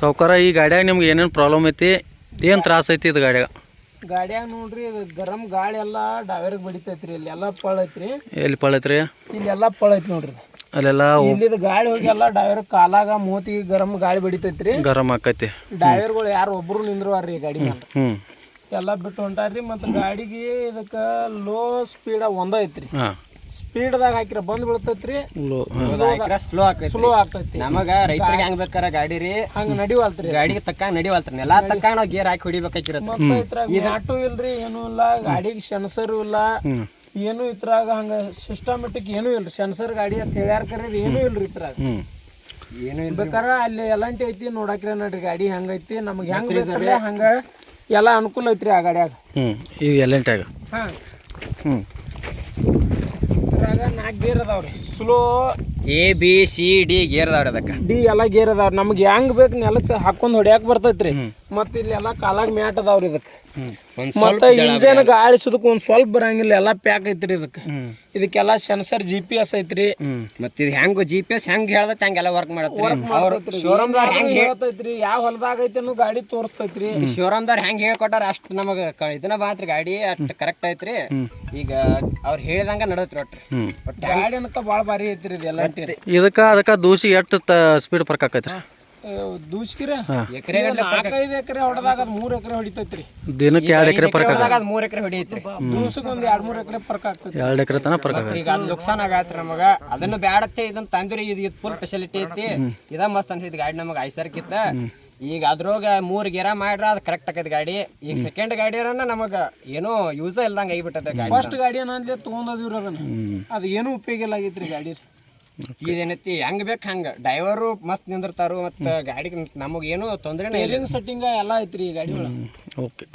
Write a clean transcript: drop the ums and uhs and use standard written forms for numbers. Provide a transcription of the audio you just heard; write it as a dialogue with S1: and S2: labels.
S1: ಸಾವ್ಕಾರ ಈ ಗಾಡಿಯಾಗ ನಿಮ್ಗೆ ಏನೇನು ಪ್ರಾಬ್ಲಮ್ ಐತಿ, ಏನು ತ್ರಾಸ ಐತಿ ಇದು
S2: ಗಾಡಿಯಾಗ ನೋಡ್ರಿ ಇದು ಗರಂ ಗಾಳಿ ಎಲ್ಲ ಡೈವರ್ಗೆ ಬಡಿತೈತ್ರಿ. ಇಲ್ಲಿ ಎಲ್ಲ ಪಳ ಐತ್ರಿ.
S1: ಎಲ್ಲಿ ಪಳ ಐತ್ರಿ?
S2: ಇಲ್ಲಿ ಎಲ್ಲ ಪಳ ಐತಿ ನೋಡ್ರಿ.
S1: ಅಲ್ಲೆಲ್ಲ
S2: ಇಲ್ಲಿದ ಗಾಳಿ ಹೋಗಿ ಎಲ್ಲ ಡೈವರ್ ಕಾಲಾಗ ಮೂತಿಗೆ ಗರಂ ಗಾಳಿ ಬಡಿತೈತ್ರಿ.
S1: ಗರಂ ಆಕೈತಿ.
S2: ಡೈವರ್ಗಳು ಯಾರು ಒಬ್ರು ನಿಂದ್ರವಾರ್ರಿ ಗಾಡಿ ಮೇಲೆ.
S1: ಹ್ಞೂ
S2: ಎಲ್ಲ ಬಿಟ್ಟು ಹೊಂಟಾರ್ರಿ. ಮತ್ತು ಗಾಡಿಗೆ ಇದಕ್ಕೆ ಲೋ ಸ್ಪೀಡ್ ಒಂದ ಐತ್ರಿ.
S1: ಹಾಂ
S2: ಸ್ಪೀಡ್ದಾಗ ಹಾಕಿರ ಬಂದ್ ಬೀಳ್ತೈತ್ರಿ. ಸ್ಲೋ ಆಗ್ತೈತಿ.
S3: ನಮಗ ರೈತರಿಗೆ ಹೆಂಗ್ ಬೇಕಾರ ಗಾಡಿ ರೀ
S2: ಹಂಗ ನಡಿವಲ್ತ್ರಿ.
S3: ಗಾಡಿಗೆ ತಕ್ಕಂಗ ನಡಿವಲ್ತ್ರಿ. ಎಲ್ಲಾ ತಕ್ಕಂಗ ನಾವ್ ಗೇರ್ ಹಾಕಿ ಹೊಡಿಬೇಕಾಗಿರತ್ತ.
S2: ಮತ್ತೆ ಇದ್ರಾಗ ಆಟೋ ಇಲ್ರಿ, ಏನು ಇಲ್ಲ. ಗಾಡಿಗೆ ಸೆನ್ಸರ್ ಇಲ್ಲ, ಏನು ಇದ್ರಾಗ ಹಂಗ ಸಿಸ್ಟಮೆಟಿಕ್ ಏನು ಇಲ್ರಿ. ಸೆನ್ಸರ್ ಗಾಡಿ ಅಂತ ಹೇಳ್ಯಾರ ಕರೀರಿ, ಏನು ಇಲ್ರಿ ಇದ್ರಾಗ. ಏನು ಬೇಕಾರ ಅಲ್ಲಿ ಎಲ್ಲಂಟಿ ಐತಿ ನೋಡಕ್ರಿ ನೋಡ್ರಿ ಗಾಡಿ ಹಂಗೈತಿ. ನಮ್ಗೆ ಹೆಂಗ್ ಬೇಕಲ್ಲ ಹಂಗ ಎಲ್ಲ ಅನುಕೂಲ ಐತ್ರಿ ಆ ಗಾಡಿಯಾಗ.
S1: ಈಗ ಎಲ್ಲಂಟ್ಯಾಗ
S2: ಹಾಂ ಇದ್ರಾಗ 4 ಗೇರ್ ಅದಾವ್ರಿ. ಸ್ಲೋ
S3: ABCD ಗೇರ್ ಅದಾವ್ರಿ. ಅದಕ್ಕೆ
S2: ಡಿ ಎಲ್ಲ ಗೇರ್ ಅದಾವ್ರಿ. ನಮ್ಗೆ ಹೆಂಗ್ ಬೇಕು ನೆಲಕ್ಕೆ ಹಾಕೊಂಡ್ ಹೊಡ್ಯಾಕ್ ಬರ್ತೈತ್ರಿ. ಮತ್ತೆ ಇಲ್ಲಿ ಎಲ್ಲ ಕಾಲಾಗ ಮ್ಯಾಟ್ ಅದಾವ್ರಿ ಇದಕ್ಕೆ. ಮತ್ತೆ ಇಂಜನ್ ಗಾಳಿ ಸುದಕ್ ಒಂದ್ ಸ್ವಲ್ಪ ಬರಂಗಿಲ್ಲ, ಎಲ್ಲ ಪ್ಯಾಕ್ ಐತ್ರಿ ಇದಕ್ಕೆ. ಇದಕ್ಕೆಲ್ಲ ಸೆನ್ಸರ್ GPS ಐತ್ರಿ.
S3: ಮತ್ತೆ ಇದು ಹೆಂಗ್ GPS ಹೆಂಗ್ ಹೇಳ್ದೈತಿ ಹಂಗೆಲ್ಲ ವರ್ಕ್ ಮಾಡತ್ರಿ. ಶೋರೂಮ್ದಾರ ಹೆಂಗ್
S2: ಹೇಳ್ತೈತ್ರಿ, ಯಾವ ಹೊಲದಾಗ ಐತಿ ಅನ್ನೋ ಗಾಡಿ ತೋರಿಸ್ತೈತ್ರಿ.
S3: ಶೋರೂಮ್ದಾರ ಹೆಂಗ್ ಹೇಳ್ಕೊಟ್ಟಾರ ಅಷ್ಟ್ ನಮಗ ಇದನ್ನ ಬಾತ್ರಿ. ಗಾಡಿ ಅಷ್ಟ್ ಕರೆಕ್ಟ್ ಐತ್ರಿ. ಈಗ ಅವ್ರು ಹೇಳಿದಂಗ ನಡತ್ರಿ. ಒಟ್ಟ
S2: ಗಾಡಿ ಅನ್ಕ ಬಾಳ ಭಾರಿ ಐತ್ರಿ ಇದು ಎಲ್ಲ.
S1: ಅದಕ್ಕೆ ದೂಸಿ ಎಷ್ಟು ಸ್ಪೀಡ್ ಫರ್ಕ್ ಆಕೈತ್ರಿ?
S2: ದೂಸ್ಕಿರ 4-5 ಎಕರೆ ಹೊಡೆದಾಗ 3 ಎಕರೆ ಹೊಡಿತೈತ್ರಿ.
S1: ದಿನಕ್ಕೆ 2 ಎಕರೆ ಫರ್ಕ್ ಆಗ
S3: 3 ಎಕರೆ ಹೊಡಿಯೈತ್ರಿ.
S2: ದೂಸಕ್ಕೆ ಒಂದು 2-3 ಎಕರೆ ಫರ್ಕ್ ಆಗ್ತೈತಿ.
S1: 2 ಎಕರೆ ತನ ಫರ್ಕ್ ಆಗ.
S3: ಈಗ ಅದು ನುಕ್ಸಾನ್ ಆಗತ್ರಿ ನಮಗ. ಅದನ್ನ ಬ್ಯಾಡತ್ತೆ ಇದನ್ನ ತಂದಿರಿ. ಇದು ಫುಲ್ ಫೆಸಿಲಿಟಿ ಐತಿ. ಇದ ಮಸ್ತ್ ಅನ್ಸೈತಿ ಗಾಡಿ ನಮಗ ಐಸರ್ಕಿತ್ತ. ಈಗ ಅದ್ರೊಳಗ 3 ಗೇರ ಮಾಡ್ರ ಅದು ಕರೆಕ್ಟ್ ಆಕೈತಿ ಗಾಡಿ. ಈಗ ಸೆಕೆಂಡ್ ಗಾಡಿ ನಮಗ ಏನೋ ಯೂಸ ಇಲ್ದಂಗ ಆಗಿಬಿಟ್ಟೈತೆ ಗಾಡಿ.
S2: ಫಸ್ಟ್ ಗಾಡಿ ಏನಂದ್ರೆ ತೊಗೊಂಡಿವ್ರಿ ಅದನ್ನ, ಅದು ಏನು ಉಪಯೋಗ ಇಲ್ಲ ಆಗೈತ್ರಿ ಗಾಡಿ.
S3: ಇದೇನೈತಿ ಹೆಂಗ್ ಬೇಕು ಹಂಗ ಡ್ರೈವರು ಮಸ್ತ್ ನಿಂದಿರ್ತಾರು. ಮತ್ತು ಗಾಡಿ ನಮಗೇನು ತೊಂದರೆನೇ ಇಲ್ಲ.
S2: ಸೆಟ್ಟಿಂಗ್ ಎಲ್ಲ ಐತ್ರಿ ಈ ಗಾಡಿ ಒಳಗೆ.
S1: ಓಕೆ.